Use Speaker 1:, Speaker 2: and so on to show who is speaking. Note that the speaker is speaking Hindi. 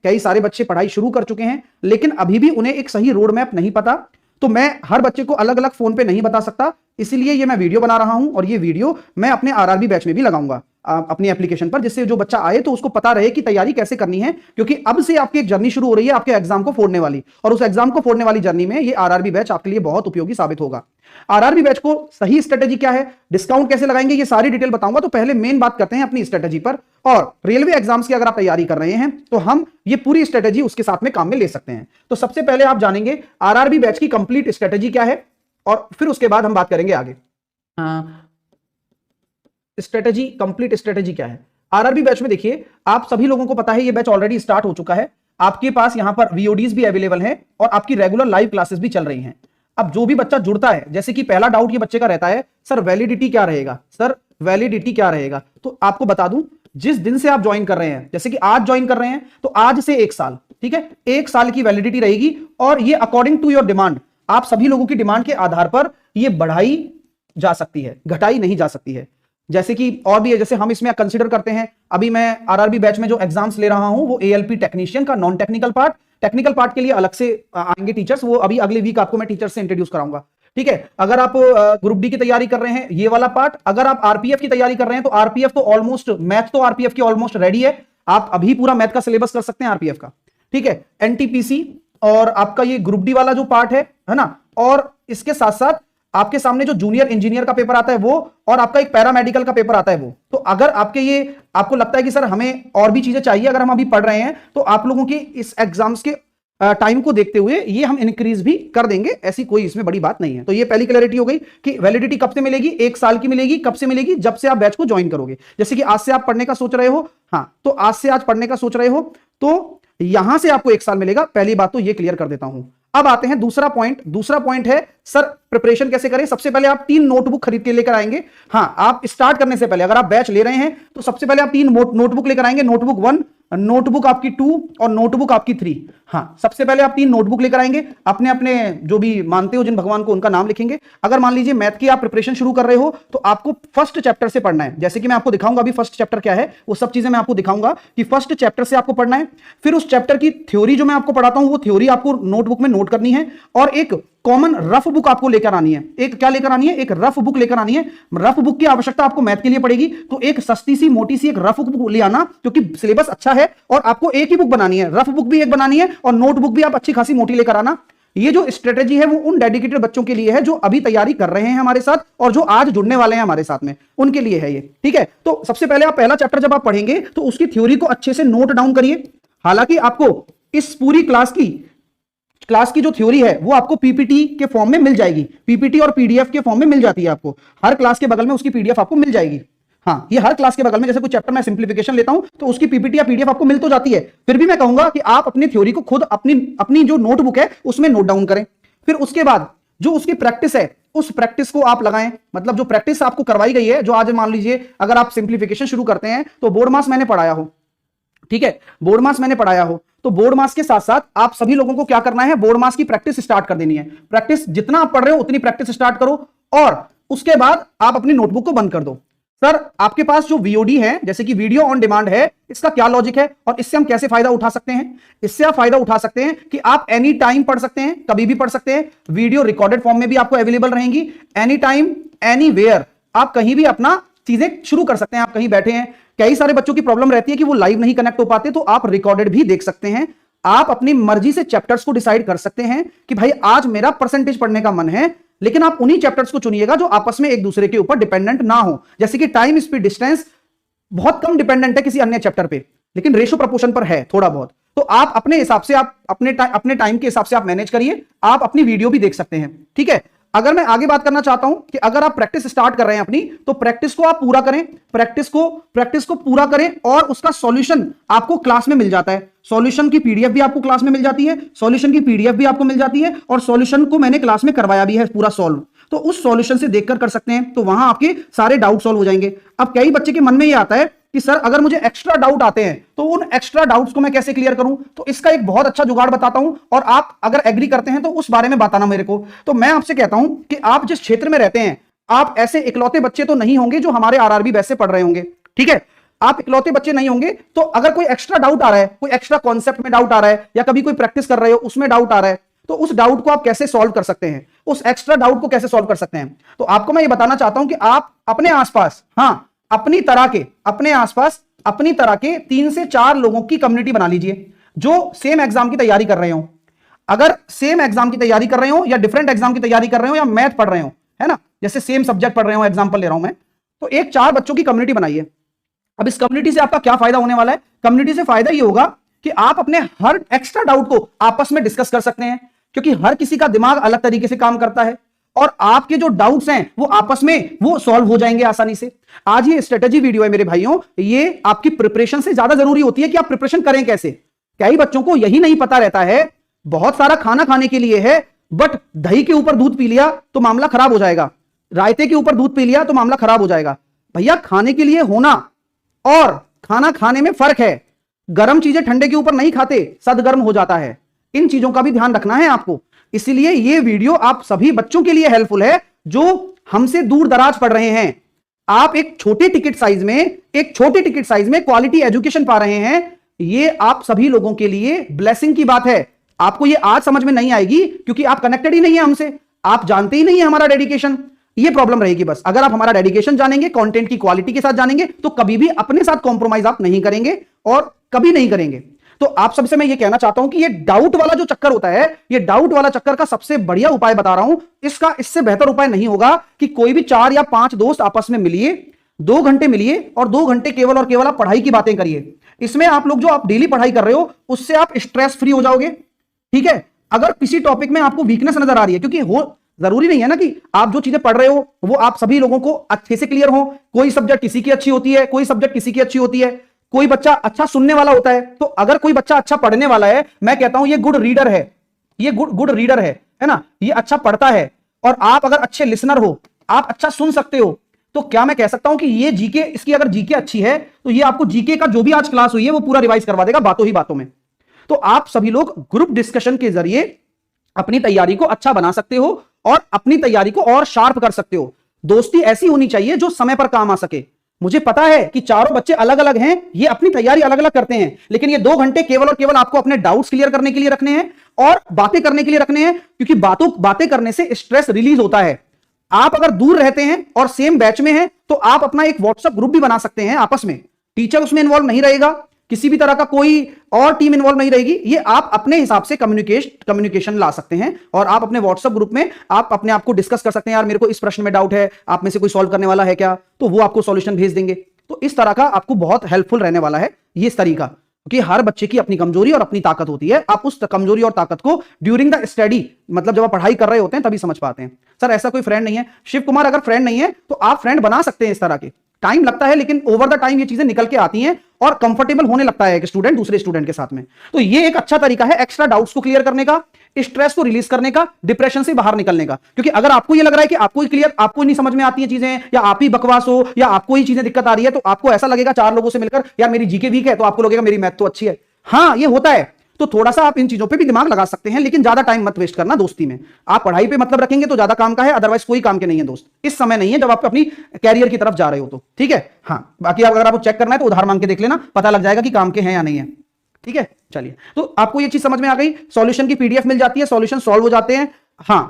Speaker 1: कई सारे बच्चे पढ़ाई शुरू कर चुके हैं, लेकिन अभी भी उन्हें एक सही रोड मैप नहीं पता। तो मैं हर बच्चे को अलग अलग फोन पे नहीं बता सकता, इसीलिए ये मैं वीडियो बना रहा हूं और ये वीडियो मैं अपने आरआरबी बैच में भी लगाऊंगा अपनी एप्लीकेशन पर, जिससे जो बच्चा आए तो उसको पता रहे कि तैयारी कैसे करनी है, क्योंकि अब से आपकी एक जर्नी शुरू हो रही है आपके एग्जाम को फोड़ने वाली, और उस एग्जाम को फोड़ने वाली जर्नी में ये आरआरबी बैच आपके लिए बहुत उपयोगी साबित होगा। आरआरबी बैच को सही स्ट्रेटेजी क्या है, डिस्काउंट कैसे लगाएंगे, ये सारी डिटेल बताऊंगा। तो पहले मेन बात करते हैं अपनी स्ट्रेटेजी पर, और रेलवे एग्जाम्स की अगर आप तैयारी कर रहे हैं तो हम ये पूरी स्ट्रेटेजी उसके साथ में काम में ले सकते हैं। तो सबसे पहले आप जानेंगे आरआरबी बैच की कंप्लीट स्ट्रेटेजी क्या है, और फिर उसके बाद हम बात करेंगे आगे स्ट्रेटेजी, कंप्लीट स्ट्रेटेजी क्या है। आरआरबी बैच में देखिए, आप सभी लोगों को पता है ये बैच ऑलरेडी स्टार्ट हो चुका है, आपके पास यहां पर वीओडीज भी अवेलेबल है और आपकी रेगुलर लाइव क्लासेस भी चल रही हैं। अब जो भी बच्चा जुड़ता है, जैसे कि पहला डाउट ये बच्चे का रहता है, सर वैलिडिटी क्या रहेगा, सर वैलिडिटी क्या रहेगा, तो आपको बता दूं, जिस दिन से आप ज्वाइन कर रहे हैं, जैसे कि आज ज्वाइन कर रहे हैं तो आज से 1 साल, ठीक है, 1 साल की वैलिडिटी रहेगी, और ये अकॉर्डिंग टू योर डिमांड, आप सभी लोगों की डिमांड के आधार पर ये बढ़ाई जा सकती है, घटाई नहीं जा सकती है। जैसे कि और भी है, जैसे हम इसमें कंसीडर करते हैं, अभी मैं आरआरबी बैच में जो एग्जाम्स ले रहा हूं वो एएलपी टेक्नीशियन का non technical part, technical part के लिए अलग से आएंगे टीचर्स, वो अभी अगले वीक आपको मैं टीचर्स से इंट्रोड्यूस कराऊंगा, ठीक है। अगर आप ग्रुप डी की तैयारी कर रहे हैं, ये वाला पार्ट, अगर आप आरपीएफ की तैयारी कर रहे हैं तो आरपीएफ तो ऑलमोस्ट, मैथ तो आरपीएफ की ऑलमोस्ट रेडी है, आप अभी पूरा मैथ का सिलेबस कर सकते हैं आरपीएफ का, ठीक है। एनटीपीसी और आपका ये ग्रुप डी वाला जो पार्ट है ना, और इसके साथ साथ आपके सामने जो जूनियर इंजीनियर का पेपर आता है वो, और आपका एक पैरामेडिकल का पेपर आता है वो। तो अगर आपके ये आपको लगता है कि सर हमें और भी चीजें चाहिए, अगर हम अभी पढ़ रहे हैं, तो आप लोगों की इस एग्जाम्स के टाइम को देखते हुए ये हम इंक्रीज भी कर देंगे, ऐसी कोई इसमें बड़ी बात नहीं है। तो ये पहली क्लैरिटी हो गई कि वैलिडिटी कब से मिलेगी, 1 साल की मिलेगी। कब से मिलेगी, जब से आप बैच को ज्वाइन करोगे। जैसे कि आज से आप पढ़ने का सोच रहे हो, हाँ, तो आज से आज पढ़ने का सोच रहे हो तो यहां से आपको 1 साल मिलेगा। पहली बात तो ये क्लियर कर देता हूं। अब आते हैं दूसरा पॉइंट। दूसरा पॉइंट है सर प्रिपरेशन कैसे करें। सबसे पहले आप 3 नोटबुक खरीद के लेकर आएंगे। हाँ, आप स्टार्ट करने से पहले, अगर आप बैच ले रहे हैं तो सबसे पहले आप 3 नोटबुक लेकर आएंगे। नोटबुक 1, नोटबुक आपकी 2 और नोटबुक आपकी 3। हाँ, सबसे पहले आप 3 नोटबुक लेकर आएंगे। अपने अपने जो भी मानते हो जिन भगवान को, उनका नाम लिखेंगे। अगर मान लीजिए मैथ की आप प्रिपरेशन शुरू कर रहे हो तो आपको फर्स्ट चैप्टर से पढ़ना है। जैसे कि मैं आपको दिखाऊंगा अभी फर्स्ट चैप्टर क्या है, वो सब चीजें मैं आपको दिखाऊंगा कि फर्स्ट चैप्टर से आपको पढ़ना है। फिर उस चैप्टर की थ्योरी जो मैं आपको पढ़ाता हूं वो थ्योरी आपको नोटबुक में नोट करनी है, और एक कॉमन रफ बुक आपको लेकर आनी है। एक क्या लेकर आनी है, एक रफ बुक लेकर आनी है। रफ बुक की आवश्यकता आपको मैथ के लिए पड़ेगी, तो एक सस्ती सी मोटी सी एक रफ बुक ले आना, क्योंकि सिलेबस अच्छा है और आपको एक ही बुक बनानी है। रफ बुक भी एक बनानी है और नोटबुक भी आप अच्छी खासी मोटी लेकर आना। ये जो स्ट्रेटेजी है वो उन डेडिकेटेड बच्चों के लिए है जो अभी तैयारी कर रहे हैं हमारे साथ और जो आज जुड़ने वाले हैं हमारे साथ में, उनके लिए है ये, ठीक है। तो सबसे पहले आप पहला चैप्टर जब आप पढ़ेंगे तो उसकी थ्योरी को अच्छे से नोट डाउन करिए। हालांकि आपको इस पूरी क्लास की जो थ्योरी है वो आपको पीपीटी के फॉर्म में मिल जाएगी। पीपीटी और पीडीएफ के फॉर्म में मिल जाती है आपको। हर क्लास के बगल में उसकी पीडीएफ आपको मिल जाएगी। हाँ, ये हर क्लास के बगल में, जैसे कोई चैप्टर मैं सिंप्लीफिकेशन लेता हूं तो उसकी पीपीटी या पीडीएफ आपको मिल तो जाती है। फिर भी मैं कहूंगा कि आप अपनी थ्योरी को खुद अपनी जो नोटबुक है उसमें नोट डाउन करें। फिर उसके बाद जो उसकी प्रैक्टिस है उस प्रैक्टिस को आप लगाएं। मतलब जो प्रैक्टिस आपको करवाई गई है, जो आज मान लीजिए अगर आप सिंप्लीफिकेशन शुरू करते हैं तो बोर्ड मास मैंने पढ़ाया हो, ठीक है, बोर्ड मास मैंने पढ़ाया हो, तो बोर्ड मास के साथ साथ आप सभी लोगों को क्या करना है, बोर्ड मास की प्रैक्टिस स्टार्ट कर देनी है। प्रैक्टिस जितना आप पढ़ रहे हो उतनी प्रैक्टिस स्टार्ट करो, और उसके बाद आप अपनी नोटबुक को बंद कर दो। सर आपके पास जो वीओडी है, जैसे कि वीडियो ऑन डिमांड है, इसका क्या लॉजिक है और इससे हम कैसे फायदा उठा सकते हैं। इससे आप फायदा उठा सकते हैं कि आप एनी टाइम पढ़ सकते हैं, कभी भी पढ़ सकते हैं। वीडियो रिकॉर्डेड फॉर्म में भी आपको अवेलेबल रहेंगी। एनी टाइम एनी वेयर आप कहीं भी अपना चीजें शुरू कर सकते हैं। आप कहीं बैठे हैं, कई सारे बच्चों की प्रॉब्लम रहती है कि वो लाइव नहीं कनेक्ट हो पाते, तो आप रिकॉर्डेड भी देख सकते हैं। आप अपनी मर्जी से चैप्टर्स को डिसाइड कर सकते हैं कि भाई आज मेरा परसेंटेज पढ़ने का मन है, लेकिन आप उन्हीं चैप्टर्स को चुनिएगा जो आपस में एक दूसरे के ऊपर डिपेंडेंट ना हो। जैसे कि टाइम स्पीड डिस्टेंस बहुत कम डिपेंडेंट है किसी अन्य चैप्टर पे, लेकिन रेशो प्रपोर्शन पर है थोड़ा बहुत। तो आप अपने हिसाब से, आप अपने टाइम के हिसाब से आप मैनेज करिए। आप अपनी वीडियो भी देख सकते हैं, ठीक है। अगर मैं आगे बात करना चाहता हूं कि अगर आप प्रैक्टिस स्टार्ट कर रहे हैं अपनी, तो प्रैक्टिस को आप पूरा करें। प्रैक्टिस को पूरा करें और उसका सॉल्यूशन आपको क्लास में मिल जाता है। सॉल्यूशन की पीडीएफ भी आपको क्लास में मिल जाती है, सॉल्यूशन की पीडीएफ भी आपको मिल जाती है, और सॉल्यूशन को मैंने क्लास में करवाया भी है पूरा सॉल्व। तो उस सॉल्यूशन से देखकर कर सकते हैं, तो वहां आपके सारे डाउट सॉल्व हो जाएंगे। अब कई बच्चे के मन में ये आता है कि सर अगर मुझे एक्स्ट्रा डाउट आते हैं तो उन एक्स्ट्रा डाउट्स को मैं कैसे क्लियर करूं। तो इसका एक बहुत अच्छा जुगाड़ बताता हूं, और आप अगर एग्री करते हैं तो उस बारे में बताना मेरे को। तो मैं आपसे कहता हूं कि आप जिस क्षेत्र में रहते हैं, आप ऐसे इकलौते बच्चे तो नहीं होंगे जो हमारे आरआरबी बैच से पढ़ रहे होंगे, ठीक है। आप इकलौते बच्चे नहीं होंगे, तो अगर कोई एक्स्ट्रा डाउट आ रहा है, कोई एक्स्ट्रा कॉन्सेप्ट में डाउट आ रहा है, या कभी कोई प्रैक्टिस कर रहे हो उसमें डाउट आ रहा है, तो उस डाउट को आप कैसे सॉल्व कर सकते हैं, उस एक्स्ट्रा डाउट को कैसे सॉल्व कर सकते हैं। तो आपको मैं ये बताना चाहता हूं कि आप अपने आसपास, अपनी तरह के 3 से 4 लोगों की कम्युनिटी बना लीजिए जो सेम एग्जाम की तैयारी कर रहे हो। अगर सेम एग्जाम की तैयारी कर रहे हो या डिफरेंट एग्जाम की तैयारी कर रहे हो या मैथ पढ़ रहे हो, है ना, जैसे सेम सब्जेक्ट पढ़ रहे हो, एग्जांपल ले रहा हूं मैं, तो एक 4 बच्चों की कम्युनिटी बनाइए। अब इस कम्युनिटी से आपका क्या फायदा होने वाला है? कम्युनिटी से फायदा ये होगा कि आप अपने हर एक्स्ट्रा डाउट को आपस में डिस्कस कर सकते हैं, क्योंकि हर किसी का दिमाग अलग तरीके से काम करता है और आपके जो डाउट्स हैं वो आपस में वो सॉल्व हो जाएंगे आसानी से। आज ये स्ट्रेटेजी वीडियो है मेरे भाइयों, ये आपकी प्रिपरेशन से ज्यादा जरूरी होती है कि आप प्रिपरेशन करें कैसे। कई बच्चों को यही नहीं पता रहता है, बहुत सारा खाना खाने के लिए है, बट दही के ऊपर दूध पी लिया तो मामला खराब हो जाएगा, रायते के ऊपर दूध पी लिया तो मामला खराब हो जाएगा। भैया, खाने के लिए होना और खाना खाने में फर्क है। गर्म चीजें ठंडे के ऊपर नहीं खाते, सदगर्म हो जाता है। इन चीजों का भी ध्यान रखना है आपको। इसलिए ये वीडियो आप सभी बच्चों के लिए हेल्पफुल है जो हमसे दूर दराज पढ़ रहे हैं। आप एक छोटे टिकट साइज में क्वालिटी एजुकेशन पा रहे हैं, ये आप सभी लोगों के लिए ब्लेसिंग की बात है। आपको ये आज समझ में नहीं आएगी क्योंकि आप कनेक्टेड ही नहीं है हमसे, आप जानते ही नहीं है हमारा डेडिकेशन। ये प्रॉब्लम रहेगी बस। अगर आप हमारा डेडिकेशन जानेंगे, कंटेंट की क्वालिटी के साथ जानेंगे, तो कभी भी अपने साथ कॉम्प्रोमाइज आप नहीं करेंगे और कभी नहीं करेंगे। तो आप सबसे मैं ये कहना चाहता हूं कि ये डाउट वाला जो चक्कर होता है, ये डाउट वाला चक्कर का सबसे बढ़िया उपाय बता रहा हूं। इससे बेहतर उपाय नहीं होगा कि कोई भी 4 या 5 दोस्त आपस में मिलिए, 2 घंटे मिलिए और 2 घंटे केवल और केवल आप पढ़ाई की बातें करिए। इसमें आप लोग जो आप डेली पढ़ाई कर रहे हो उससे आप स्ट्रेस फ्री हो जाओगे। ठीक है, अगर किसी टॉपिक में आपको वीकनेस नजर आ रही है, क्योंकि हो जरूरी नहीं है ना कि आप जो चीजें पढ़ रहे हो वो आप सभी लोगों को अच्छे से क्लियर हो। कोई सब्जेक्ट किसी की अच्छी होती है, कोई सब्जेक्ट किसी की अच्छी होती है, कोई बच्चा अच्छा सुनने वाला होता है। तो अगर कोई बच्चा अच्छा पढ़ने वाला है, मैं कहता हूं ये गुड रीडर है, ये गुड रीडर है ना, ये अच्छा पढ़ता है, और आप अगर अच्छे लिसनर हो, आप अच्छा सुन सकते हो, तो क्या मैं कह सकता हूं कि ये जीके, इसकी अगर जीके अच्छी है तो ये आपको जीके का जो भी आज क्लास हुई है वो पूरा रिवाइज करवा देगा बातों ही बातों में। तो आप सभी लोग ग्रुप डिस्कशन के जरिए अपनी तैयारी को अच्छा बना सकते हो और अपनी तैयारी को और शार्प कर सकते हो। दोस्ती ऐसी होनी चाहिए जो समय पर काम आ सके। मुझे पता है कि चारों बच्चे अलग अलग हैं, ये अपनी तैयारी अलग अलग करते हैं, लेकिन ये 2 घंटे केवल और केवल आपको अपने डाउट्स क्लियर करने के लिए रखने हैं और बातें करने के लिए रखने हैं, क्योंकि बातें करने से स्ट्रेस रिलीज होता है। आप अगर दूर रहते हैं और सेम बैच में हैं तो आप अपना एक व्हाट्सएप ग्रुप भी बना सकते हैं आपस में। टीचर उसमें इन्वॉल्व नहीं रहेगा, किसी भी तरह का कोई और टीम इन्वॉल्व नहीं रहेगी। ये आप अपने हिसाब से कम्युनिकेशन ला सकते हैं और आप अपने व्हाट्सएप ग्रुप में आप अपने आप को डिस्कस कर सकते हैं। यार मेरे को इस प्रश्न में डाउट है, आप में से कोई सॉल्व करने वाला है क्या? तो वो आपको सॉल्यूशन भेज देंगे। तो इस तरह का आपको बहुत हेल्पफुल रहने वाला है ये इस तरीका, क्योंकि हर बच्चे की अपनी कमजोरी और अपनी ताकत होती है। आप उस कमजोरी और ताकत को ड्यूरिंग द स्टडी, मतलब जब आप पढ़ाई कर रहे होते हैं तभी समझ पाते हैं। सर ऐसा कोई फ्रेंड नहीं है। शिव कुमार, अगर फ्रेंड नहीं है तो आप फ्रेंड बना सकते हैं। इस तरह के टाइम लगता है, लेकिन ओवर द टाइम ये चीजें निकल के आती हैं और कंफर्टेबल होने लगता है एक स्टूडेंट दूसरे स्टूडेंट के साथ में। तो ये एक अच्छा तरीका है एक्स्ट्रा डाउट्स को क्लियर करने का, स्ट्रेस को रिलीज करने का, डिप्रेशन से बाहर निकलने का। क्योंकि अगर आपको ये लग रहा है कि आपको नहीं समझ में आती है चीजें, या आप ही बकवास हो, या आपको ही चीजें दिक्कत आ रही है, तो आपको ऐसा लगेगा 4 लोगों से मिलकर यार मेरी जीके वीक है, तो आपको लगेगा मेरी मैथ तो अच्छी है। हाँ, ये होता है। तो थोड़ा सा आप इन चीजों पे भी दिमाग लगा सकते हैं, लेकिन ज्यादा टाइम मत वेस्ट करना दोस्ती में। आप पढ़ाई पे मतलब रखेंगे तो ज्यादा काम का है, अदरवाइज कोई काम के नहीं है दोस्त। इस समय नहीं है जब आप अपनी कैरियर की तरफ जा रहे हो तो। ठीक है, हाँ, बाकी अगर आपको चेक करना है तो उधार मांग के देख लेना, पता लग जाएगा कि काम के हैं या नहीं है। ठीक है, चलिए, तो आपको ये चीज समझ में आ गई। सॉल्यूशन की पीडीएफ मिल जाती है, सॉल्यूशन सॉल्व हो जाते हैं। हाँ,